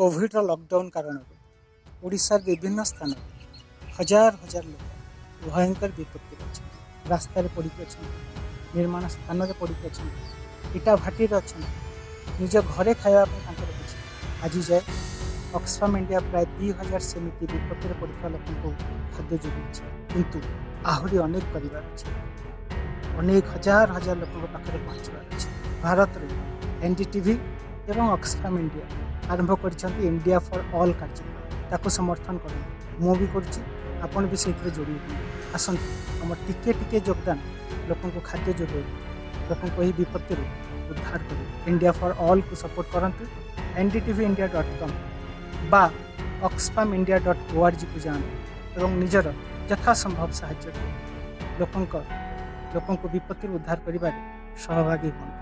Covid lockdown कारण ओडिशार विभिन्न स्थान हजार हजार लोक भयंकर विपत्ति अच्छे रास्तार पड़ी अच्छा निर्माण स्थान पड़ी अच्छा इटा भाटी अच्छा निज घरे खावाई आज जाए ऑक्सफाम इंडिया प्राय 2000 सेमती विपत्ति पड़ता लोक खाद्य जोगाई किंतु आहरी अनेक परिवार अच्छे अनेक हजार हजार लोक पाखे पहुँचवार अच्छे भारत में एनडीटीवी एवं ऑक्सफाम इंडिया आरंभ कर इंडिया फॉर ऑल कार्यक्रम ताको समर्थन कर मु भी कर भी से जोड़ी आसतु आम टिके टिके योगदान लोक खाद्य जोगे लोक विपत्ति उद्धार कर इंडिया फॉर ऑल को सपोर्ट करंतु ndtvindia.com बा ऑक्सफाम india.org को जातु और निजर यथासंभव साहाय्य लोक विपत्ति उद्धार कर सहभागी हूँ।